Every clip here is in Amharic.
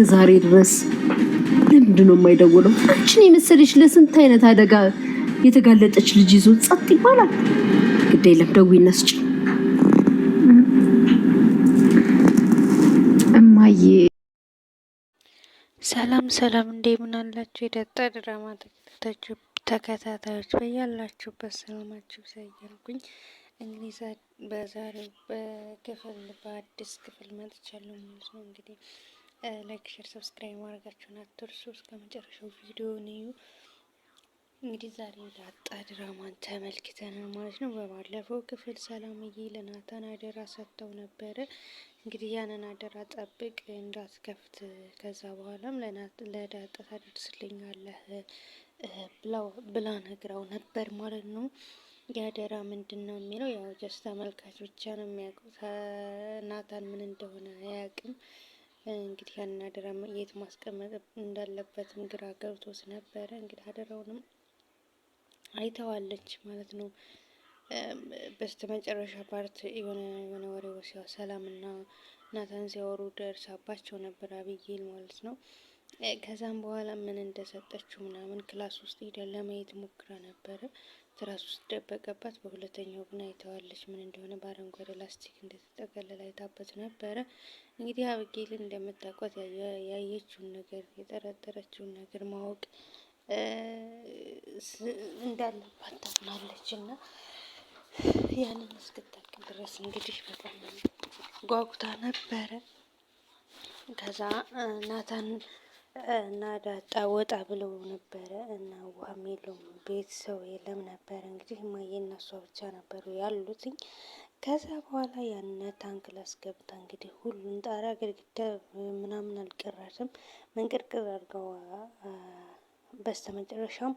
ዛሬ ድረስ ለምንድን ነው የማይደውለው? አንቺን የመሰለሽ ለስንት አይነት አደጋ የተጋለጠች ልጅ ይዞ ጸጥ ይባላል? ግድ የለም ደውዪና ስጪ። እማዬ ሰላም ሰላም፣ እንደምን አላችሁ? የዳጣ ድራማ ተከታታዮች በያላችሁበት ሰላማችሁ ይብዛ እያልኩኝ እንግዲህ በዛሬው በአዲስ ክፍል መጥቻለሁ ማለት ነው። እንግዲህ ላይክ፣ ሼር፣ ሰብስክራይብ ማድረጋችሁን አትርሱ። እስከ መጨረሻው ቪዲዮውን እዩ። እንግዲህ ዛሬ ዳጣ ድራማን ተመልክተናል ማለት ነው። በባለፈው ክፍል ሰላምዬ ለናታን አደራ ሰጥተው ነበረ። እንግዲህ ያንን አደራ ጠብቅ እንዳትከፍት፣ ከዛ በኋላም ለዳጣ ታደርስልኛለህ ብላ ነግራው ነበር ማለት ነው። የአደራ ምንድን ነው የሚለው ያው ጀስት ተመልካች ብቻ ነው የሚያውቁት። ናታን ምን እንደሆነ አያውቅም። እንግዲህ ያንን አደራ የት ማስቀመጥ እንዳለበትም ግራ ገብቶት ነበረ። እንግዲህ አደራውንም አይተዋለች ማለት ነው። በስተመጨረሻ ፓርት የሆነ ወሬ ወሲያ ሰላም እና ናታን ሲያወሩ ደርሳባቸው ነበር አብይል ማለት ነው። ከዛም በኋላ ምን እንደሰጠችው ምናምን ክላስ ውስጥ ሄደን ለማየት ሞክራ ነበረ። ትራስ ውስጥ ደበቀባት። በሁለተኛው ግን አይተዋለች ምን እንደሆነ በአረንጓዴ ላስቲክ እንደተጠቀለለ አይታበት ነበረ። እንግዲህ አብጌልን እንደምታውቋት ያየችውን ነገር የጠረጠረችውን ነገር ማወቅ እንዳለባት ታምናለች እና ያንን እስክታውቅ ድረስ እንግዲህ በጣም ጓጉታ ነበረ። ከዛ ናታን እና ዳጣ ወጣ ብለው ነበረ እና ውሃም የለውም ቤት ሰው የለም ነበረ። እንግዲህ እማዬ እና እሷ ብቻ ነበሩ ያሉትኝ። ከዛ በኋላ ያንን ክላስ ገብታ እንግዲህ ሁሉን ጣራ ግድግዳ ምናምን አልቀረትም መንቅርቅር አድርገው በስተመጨረሻም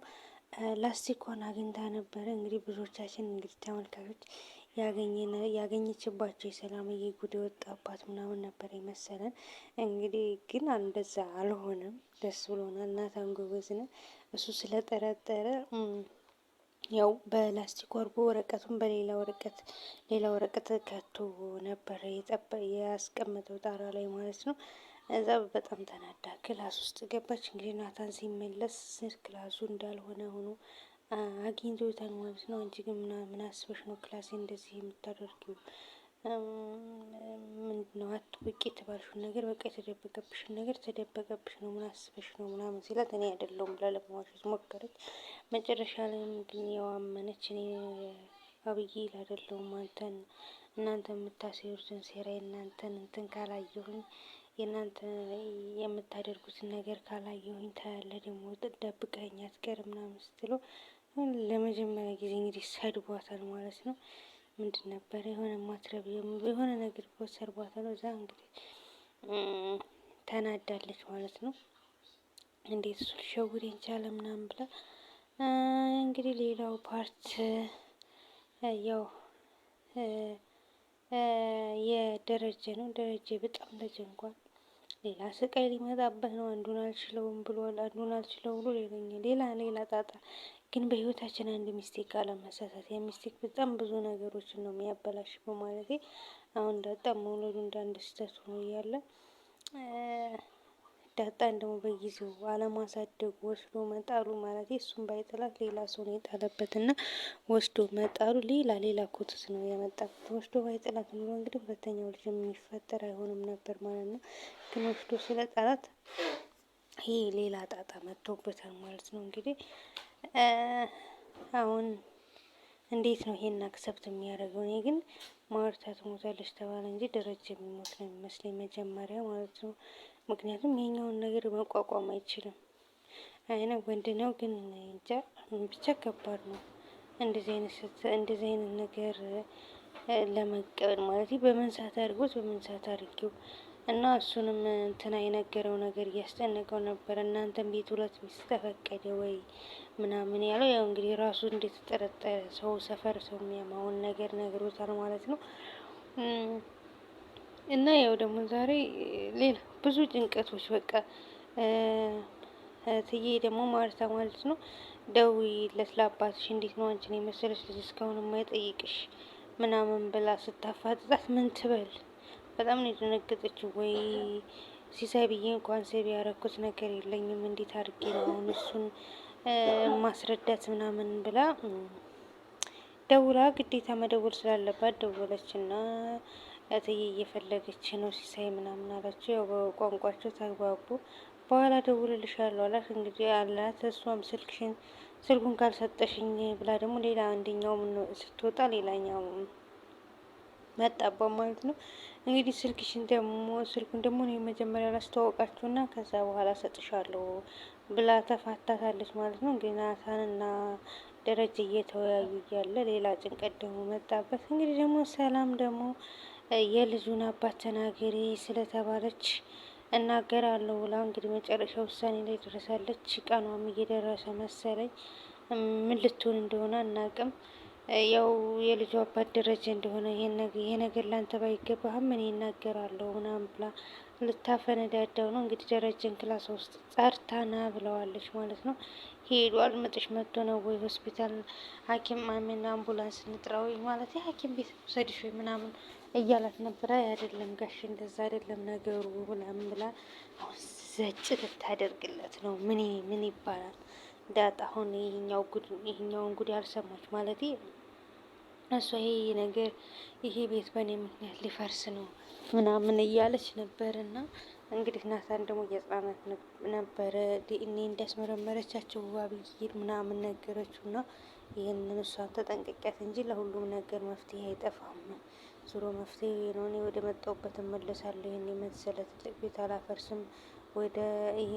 ላስቲኳን አግኝታ ነበረ። እንግዲህ ብዙዎቻችን እንግዲህ ተመልካቾች ያገኘችባቸው የሰላምዬ ጉድ የወጣባት ምናምን ነበር የመሰለን። እንግዲህ ግን እንደዛ አልሆነም። ደስ ብሎናል። ናታን ጎበዝ ነው። እሱ ስለጠረጠረ ያው በላስቲክ አድርጎ ወረቀቱን በሌላ ወረቀት ከቶ ነበረ ያስቀመጠው ጣራ ላይ ማለት ነው። እዛ በጣም ተናዳ ክላስ ውስጥ ገባች። እንግዲህ ናታን ሲመለስ ክላሱ እንዳልሆነ ሆኖ አግኝቶታል ማለት ነው። አንቺ ግን ምን አስበሽ ነው ክላሴ እንደዚህ የምታደርጊው? ምንድነው አትውቂ የተባልሽውን ነገር በቃ የተደበቀብሽን ነገር ተደበቀብሽ ነው፣ ምን አስበሽ ነው ምናምን ሲላት እኔ አይደለሁም ብላ ለመዋሸት ሞከረች። መጨረሻ ላይም ግን ያው አመነች። እኔ አብዬ አይደለሁም እናንተ የምታሴሩትን ሴራ እናንተን እንትን ካላየሁኝ የእናንተ የምታደርጉትን ነገር ካላየሁኝ ታያለ ደግሞ ደብቀኸኝ አትቀርም ምናምን ስትለው ለመጀመሪያ ጊዜ እንግዲህ ሰድቧታል ማለት ነው። ምንድን ነበር የሆነ ማትረብ የሆነ ነገር ሰርቧታል። እዛ እንግዲህ ተናዳለች ማለት ነው። እንዴት እሱ ሊሸውደኝ ቻለ ምናምን ብላ እንግዲህ ሌላው ፓርት ያው የደረጀ ነው። ደረጀ በጣም ተጨንቋል። ሌላ ስቃይ ሊመጣበት ነው። አንዱን አልችለውም ብሎ ሌላ ጣጣ። ግን በህይወታችን አንድ ሚስቴክ አለመሳሳት፣ የሚስቴክ በጣም ብዙ ነገሮችን ነው የሚያበላሽ በማለቴ አሁን ዳጣ መውለዱ እንዳንድ ስህተት ሆኖ እያለ ዳጣን ደግሞ በጊዜው አለማሳደጉ ወስዶ መጣሉ ማለት እሱም ባይጥላት ሌላ ሰው ነው የጣለበት እና ወስዶ መጣሉ ሌላ ኮትስ ነው ያመጣበት። ወስዶ ባይጥላት ኑሮ እንግዲህ ሁለተኛው ልጅ የሚፈጠር አይሆንም ነበር ማለት ነው። ግን ወስዶ ስለጣላት ይሄ ሌላ ጣጣ መጥቶበታል ማለት ነው። እንግዲህ አሁን እንዴት ነው ይሄን አክሰፕት የሚያደርገው? እኔ ግን ማርታ ትሞታለች ተባለ እንጂ ደረጀ የሚሞት ነው የሚመስለኝ መጀመሪያ ማለት ነው። ምክንያቱም ይሄኛውን ነገር መቋቋም አይችልም። አይነ ወንድ ነው ግን እንጃ ብቻ ከባድ ነው እንደዚህ አይነት ነገር ለመቀበል ማለት በምን ሰዓት አድርጎት በምን ሰዓት አድርጌው እና እሱንም እንትና የነገረው ነገር እያስጨነቀው ነበር። እናንተም ቤት ሁለት ሚስት ተፈቀደ ወይ ምናምን ያለው ያው እንግዲህ ራሱ እንደተጠረጠረ ሰው ሰፈር ሰው የሚያማውን ነገር ነግሮታል ማለት ነው። እና ያው ደግሞ ዛሬ ሌላ ብዙ ጭንቀቶች በቃ ትዬ ደግሞ ማርታ ማለት ነው ደውዪለት ለአባትሽ፣ እንዴት ነው አንቺን የመሰለች ልጅ እስካሁን የማይጠይቅሽ ምናምን ብላ ስታፋጥጣት ምን ትበል? በጣም ነው የደነገጠችው። ወይ ሲሳይ ብዬ እንኳን ሴብ ያረኩት ነገር የለኝም። እንዴት አድርጌ ነው አሁን እሱን ማስረዳት ምናምን ብላ ደውላ ግዴታ መደወል ስላለባት ደወለች እና እትዬ እየፈለገች ነው ሲሳይ ምናምን አላቸው። ያው በቋንቋቸው ተግባቡ። በኋላ ደውልልሻለሁ አላት። እንግዲህ አላት። እሷም ስልኩን ካልሰጠሽኝ ብላ ደግሞ ሌላ አንደኛው ስትወጣ ሌላኛው መጣባ ማለት ነው። እንግዲህ ስልኩን ደግሞ እኔ መጀመሪያ ላስተዋወቃችሁና ከዛ በኋላ ሰጥሻለሁ ብላ ተፋታታለች ማለት ነው። እንግዲህ ናታንና ደረጀ እየተወያዩ እያለ ሌላ ጭንቀት ደግሞ መጣበት። እንግዲህ ደግሞ ሰላም ደግሞ የልጁን አባት ተናገሪ ስለተባለች እናገራለሁ ብላ እንግዲህ መጨረሻ ውሳኔ ላይ ደረሳለች። ቀኗም እየደረሰ መሰለኝ። ምን ልትሆን እንደሆነ አናቅም። ያው የልጁ አባት ደረጀ እንደሆነ ይሄ ነገር ላንተ ባይገባህም እኔ እናገራለሁ ምናምን ብላ ልታፈነዳዳው ነው። እንግዲህ ደረጀን ክላስ ውስጥ ጠርታና ብለዋለች ማለት ነው። ሄዷል። ምጥሽ መጥቶ ነው ወይ ሆስፒታል ሐኪም ማሚና አምቡላንስ እንጥራው ማለት የሐኪም ቤት ውሰድሽ ወይ ምናምን እያላት ነበረ። አይደለም ጋሽ እንደዛ አይደለም ነገሩ ምናምን ብላ አሁን ዘጭ ልታደርግለት ነው። ምን ይባላል ዳጣ አሁን ይሄኛውን ጉድ ያልሰማች ማለት እሷ ይሄ ቤት በእኔ ምክንያት ሊፈርስ ነው ምናምን እያለች ነበር። እና እንግዲህ ናታን ደግሞ እየጽናናት ነበረ። ዲኤንኤ እንዳስመረመረቻቸው አብይር ምናምን ነገረችው። እና ይህንን እሷን ተጠንቅቂያት እንጂ ለሁሉም ነገር መፍትሄ አይጠፋም። ዙሮ መፍትሄ ነው። እኔ ወደ መጣሁበት እመለሳለሁ። ይህን የመሰለ ትልቅ ቤት አላፈርስም። ወደ ይሄ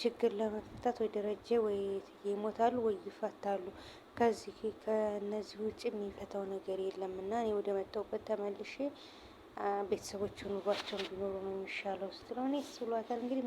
ችግር ለመፍታት ወይ ደረጀ ወይ ይሞታሉ ወይ ይፈታሉ። ከነዚህ ውጭ የሚፈታው ነገር የለም እና እኔ ወደ መጣሁበት ተመልሼ ቤተሰቦቹ ኑሯቸውን ቢኖሩ ነው የሚሻለው ስትለው እኔ ስሏታል። እንግዲህ